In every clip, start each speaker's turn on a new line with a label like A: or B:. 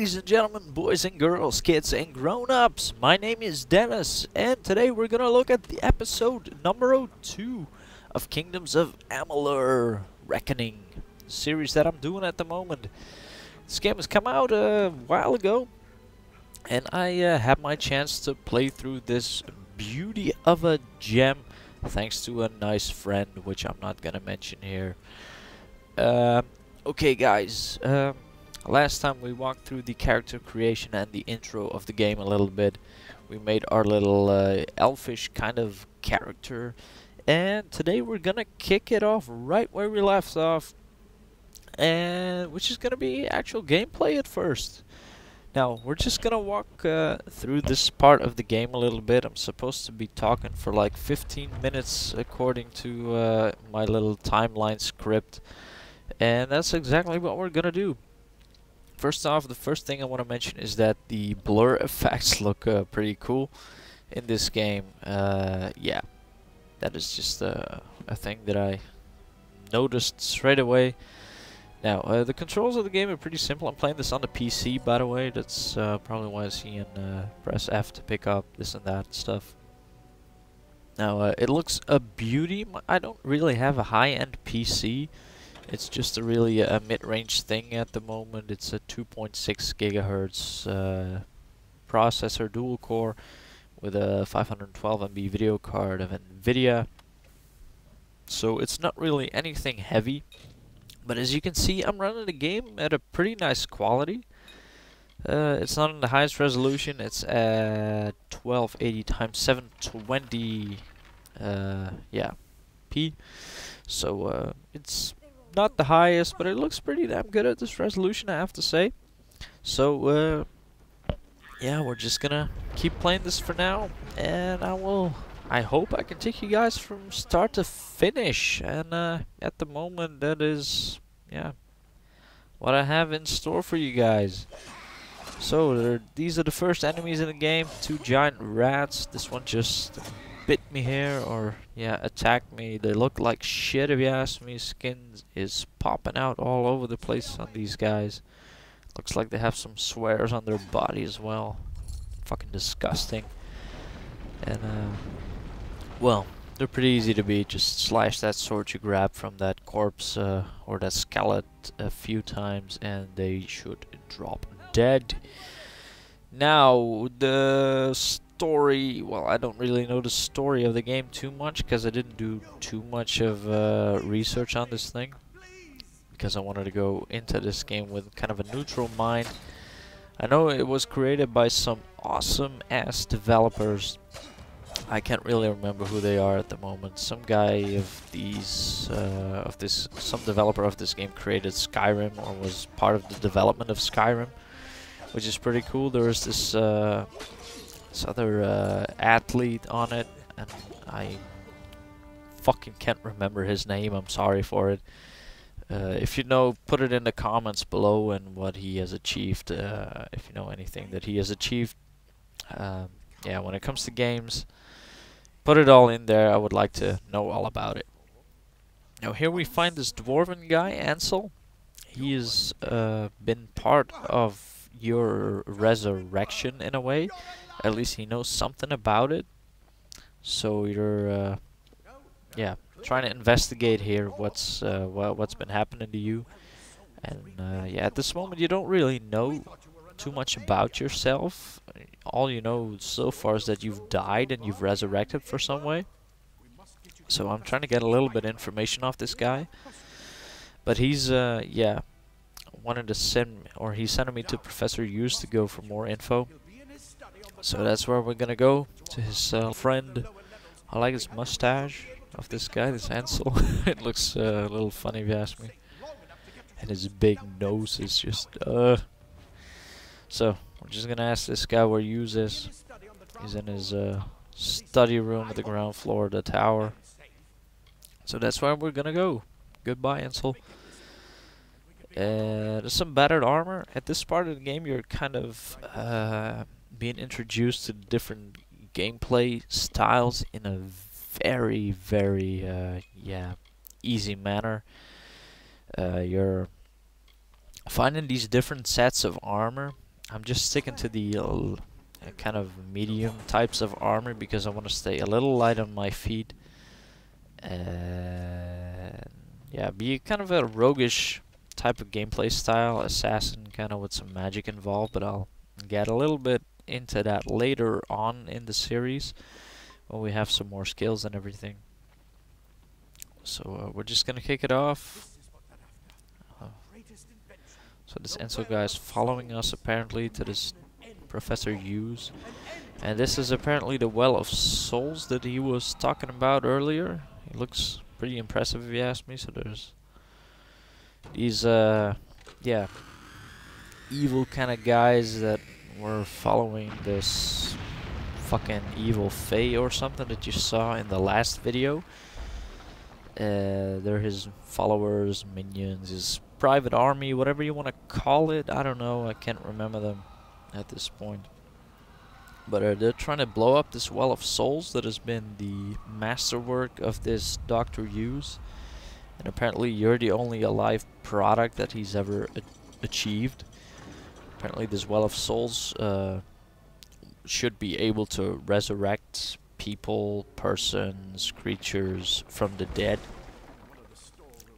A: ladies and gentlemen, boys and girls, kids and grown-ups, my name is Dennis, and today we're gonna look at the episode number 2 of Kingdoms of Amalur Reckoning, the series that I'm doing at the moment. This game has come out a while ago, and I had my chance to play through this beauty of a gem, thanks to a nice friend, which I'm not gonna mention here. Okay guys, last time we walked through the character creation and the intro of the game a little bit. We made our little elfish kind of character, and today we're gonna kick it off right where we left off, and which is gonna be actual gameplay at first. Now we're just gonna walk through this part of the game a little bit. I'm supposed to be talking for like 15 minutes according to my little timeline script. And that's exactly what we're gonna do. First off, the first thing I want to mention is that the blur effects look pretty cool in this game. Yeah, that is just a thing that I noticed straight away. Now, the controls of the game are pretty simple. I'm playing this on the PC, by the way. That's probably why I see in press F to pick up this and that stuff. Now, it looks a beauty. I don't really have a high-end PC. It's just a really mid-range thing at the moment. It's a 2.6 gigahertz processor, dual core, with a 512 MB video card of NVIDIA. So it's not really anything heavy. But as you can see, I'm running the game at a pretty nice quality. It's not in the highest resolution. It's at 1280 x 720 yeah, p. So it's not the highest, but it looks pretty damn good at this resolution, I have to say. So yeah, we're just gonna keep playing this for now, and I hope I can take you guys from start to finish. And at the moment, that is, yeah, what I have in store for you guys. So these are the first enemies in the game, 2 giant rats. This one just bit me here, or yeah, attacked me. They look like shit if you ask me. Skin is popping out all over the place on these guys. Looks like they have some swears on their body as well. Fucking disgusting. And well, they're pretty easy to beat. Just slash that sword you grab from that corpse or that skeleton a few times and they should drop dead. Now the story, well, I don't really know the story of the game too much because I didn't do too much of research on this thing, because I wanted to go into this game with kind of a neutral mind. I know it was created by some awesome ass developers. I can't really remember who they are at the moment. Some guy some developer of this game created Skyrim, or was part of the development of Skyrim, which is pretty cool. There is this other athlete on it, and I fucking can't remember his name. I'm sorry for it. If you know, put it in the comments below and what he has achieved. If you know anything that he has achieved. Yeah, when it comes to games, put it all in there. I would like to know all about it. Now here we find this dwarven guy, Ansel. He has been part of your resurrection in a way. At least he knows something about it. So you're yeah, trying to investigate here what's been happening to you. And yeah, at this moment you don't really know too much about yourself. All you know so far is that you've died and you've resurrected for some way. So I'm trying to get a little bit of information off this guy. But he's yeah, wanted to send, or he's sending me to Professor Hughes to go for more info. So that's where we're gonna go, to his friend. I like his mustache of this guy, this Ansel. It looks a little funny if you ask me. And his big nose is just So we're just gonna ask this guy where Hughes is. He's in his study room at the ground floor of the tower. So that's where we're gonna go. Goodbye, Ansel. There's some battered armor. At this part of the game, you're kind of being introduced to different gameplay styles in a very, very yeah, easy manner. You're finding these different sets of armor I'm just sticking to the kind of medium types of armor because I want to stay a little light on my feet. And yeah, be kind of a roguish type of gameplay style, assassin kind of with some magic involved, but I'll get a little bit into that later on in the series when we have some more skills and everything. So we're just gonna kick it off. So this Enzo guy is following us apparently to this Professor Hughes. And this is apparently the Well of Souls that he was talking about earlier. It looks pretty impressive if you ask me. So there's these yeah, evil kind of guys that were following this fucking evil Fae or something that you saw in the last video. They're his followers, minions, his private army, whatever you want to call it. I don't know, I can't remember them at this point. But they're trying to blow up this Well of Souls that has been the masterwork of this Dr. Hughes. And apparently you're the only alive product that he's ever achieved. Apparently this Well of Souls should be able to resurrect people, persons, creatures from the dead.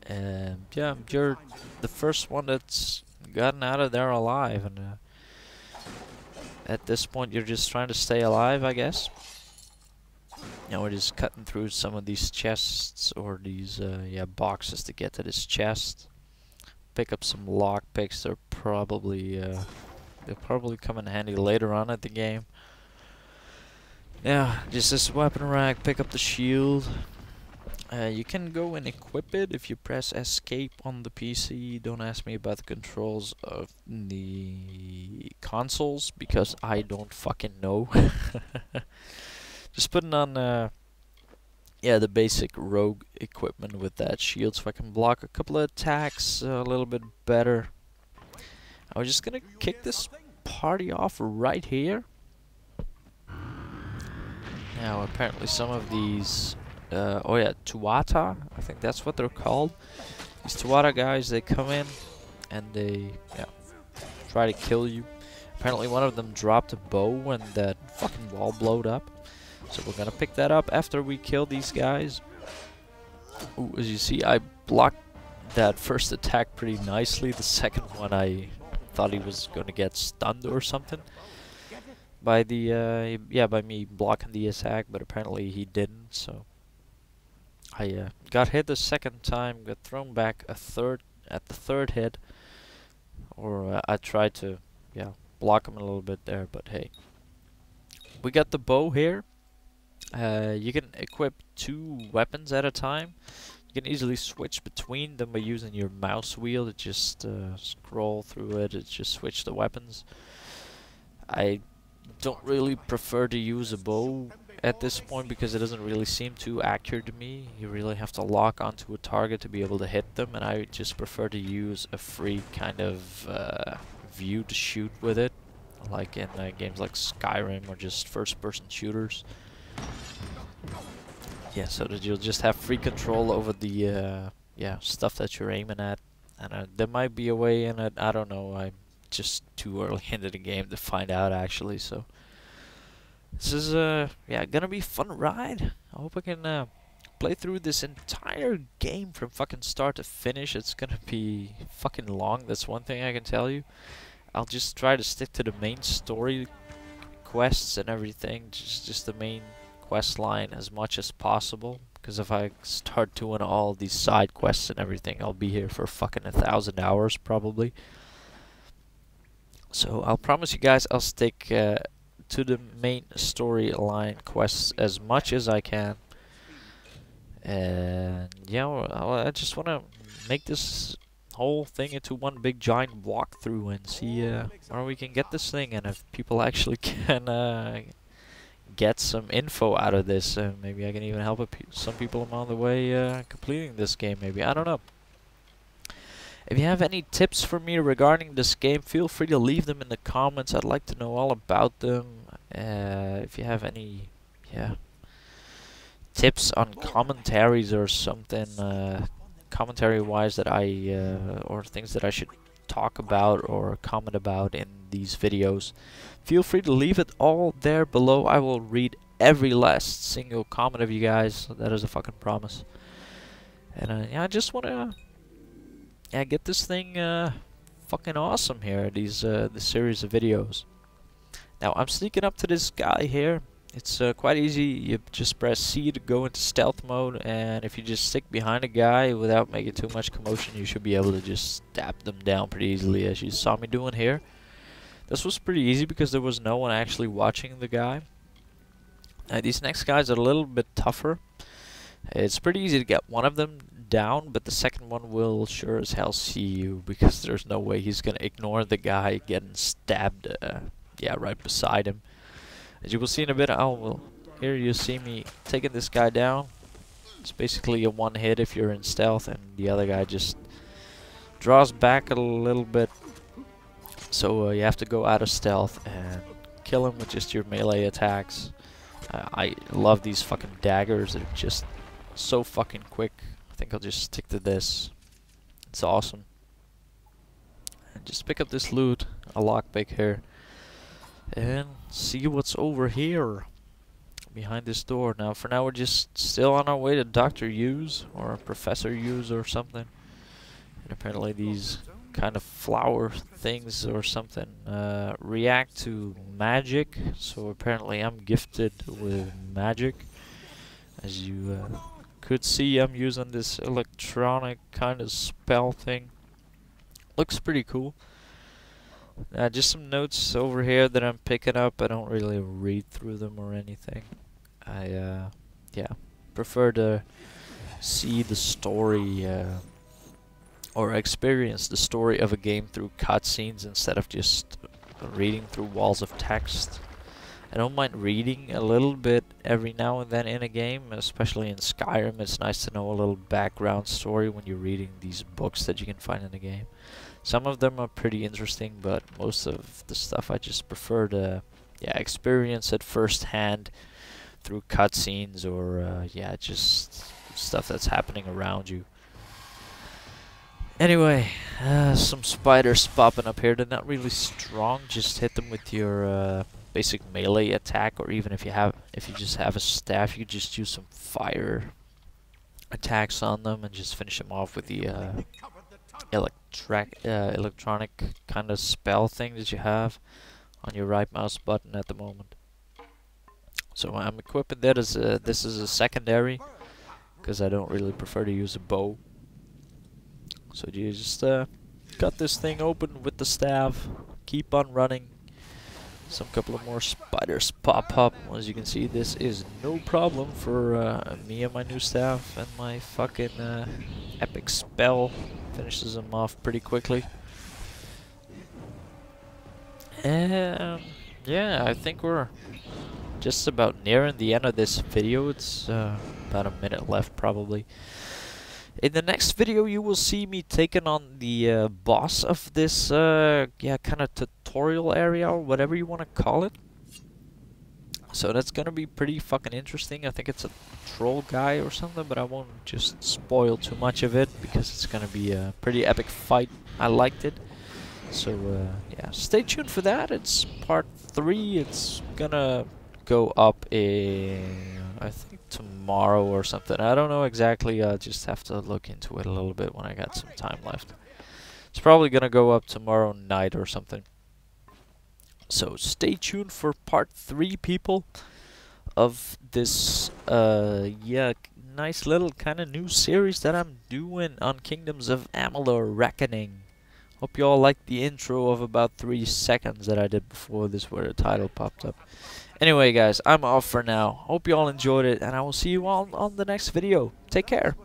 A: And yeah, you're the first one that's gotten out of there alive, and at this point you're just trying to stay alive, I guess. Now we're just cutting through some of these chests, or these yeah, boxes to get to this chest. Pick up some lockpicks. They'll probably come in handy later on at the game. Yeah, just this weapon rack. Pick up the shield. You can go and equip it if you press escape on the PC. Don't ask me about the controls of the consoles because I don't fucking know. Just putting on yeah, the basic rogue equipment with that shield so I can block a couple of attacks a little bit better. I was just gonna kick this party off right here. Now apparently some of these oh yeah, Tuata, I think that's what they're called. These Tuata guys, they come in and they try to kill you. Apparently one of them dropped a bow when that fucking wall blowed up. So we're gonna pick that up after we kill these guys. Ooh, as you see, I blocked that first attack pretty nicely. The second one I thought he was gonna get stunned or something by the by me blocking the attack, but apparently he didn't. So I got hit the second time, got thrown back at the third hit, or I tried to block him a little bit there, but hey, we got the bow here. You can equip 2 weapons at a time. You can easily switch between them by using your mouse wheel to just scroll through it and just switch the weapons. I don't really prefer to use a bow at this point because it doesn't really seem too accurate to me. You really have to lock onto a target to be able to hit them, and I just prefer to use a free kind of view to shoot with it, like in games like Skyrim or just first-person shooters. Yeah, so that you'll just have free control over the stuff that you're aiming at, and there might be a way in it. I don't know. I'm just too early into the game to find out actually. So this is gonna be a fun ride. I hope I can play through this entire game from fucking start to finish. It's gonna be fucking long. That's one thing I can tell you. I'll just try to stick to the main story quests and everything, just the main quest line as much as possible, because if I start doing all these side quests and everything, I'll be here for fucking 1,000 hours probably. So I'll promise you guys I'll stick to the main storyline quests as much as I can. And yeah, I just want to make this whole thing into one big giant walkthrough and see where we can get this thing, and if people actually can get some info out of this. Maybe I can even help some people along the way completing this game, maybe. I don't know. If you have any tips for me regarding this game, feel free to leave them in the comments. I'd like to know all about them. If you have any tips on commentaries or something, commentary wise, that I or things that I should talk about or comment about in these videos, feel free to leave it all there below. I will read every last single comment of you guys. That is a fucking promise. And yeah, I just want to get this thing fucking awesome here. This series of videos. Now I'm sneaking up to this guy here. It's quite easy. You just press C to go into stealth mode, and if you just stick behind a guy without making too much commotion, you should be able to just stab them down pretty easily, as you saw me doing here. This was pretty easy because there was no one actually watching the guy. These next guys are a little bit tougher. It's pretty easy to get one of them down, but the second one will sure as hell see you, because there's no way he's gonna ignore the guy getting stabbed yeah, right beside him. As you will see in a bit, here you see me taking this guy down. It's basically a one hit if you're in stealth, and the other guy just draws back a little bit. So you have to go out of stealth and kill him with just your melee attacks. I love these fucking daggers. They're just so fucking quick. I think I'll just stick to this. It's awesome. And just pick up this loot, a lockpick here, and see what's over here behind this door. Now for now we're just still on our way to Dr. Hughes or Professor Hughes or something. And apparently these kind of flower things or something react to magic. So apparently I'm gifted with magic. As you could see, I'm using this electronic kind of spell thing. Looks pretty cool. Just some notes over here that I'm picking up. I don't really read through them or anything. I yeah, prefer to see the story or experience the story of a game through cutscenes instead of just reading through walls of text. I don't mind reading a little bit every now and then in a game, especially in Skyrim. It's nice to know a little background story when you're reading these books that you can find in the game. Some of them are pretty interesting, but most of the stuff I just prefer to experience it firsthand through cutscenes or yeah, just stuff that's happening around you. Anyway, some spiders popping up here. They're not really strong. Just hit them with your basic melee attack, or even if you just have a staff, you could just use some fire attacks on them and just finish them off with the electronic kind of spell thing that you have on your right mouse button at the moment. So I'm equipping that as this is a secondary, because I don't really prefer to use a bow. So you just cut this thing open with the staff, keep on running. Some couple of more spiders pop up. As you can see, this is no problem for me and my new staff, and my fucking epic spell finishes them off pretty quickly. And yeah, I think we're just about nearing the end of this video. It's about a minute left probably. In the next video you will see me taking on the boss of this yeah, kind of tutorial area, or whatever you want to call it. So that's gonna be pretty fucking interesting. I think it's a troll guy or something, but I won't just spoil too much of it because it's gonna be a pretty epic fight. I liked it. So yeah, stay tuned for that. It's part 3. It's gonna go up in, I think, tomorrow or something. I don't know exactly. I'll just have to look into it a little bit when I got some time left. It's probably gonna go up tomorrow night or something. So stay tuned for part 3, people, of this yeah, nice little kind of new series that I'm doing on Kingdoms of Amalur Reckoning. Hope you all liked the intro of about 3 seconds that I did before this, where the title popped up. Anyway guys, I'm off for now. Hope you all enjoyed it, and I will see you all on the next video. Take care.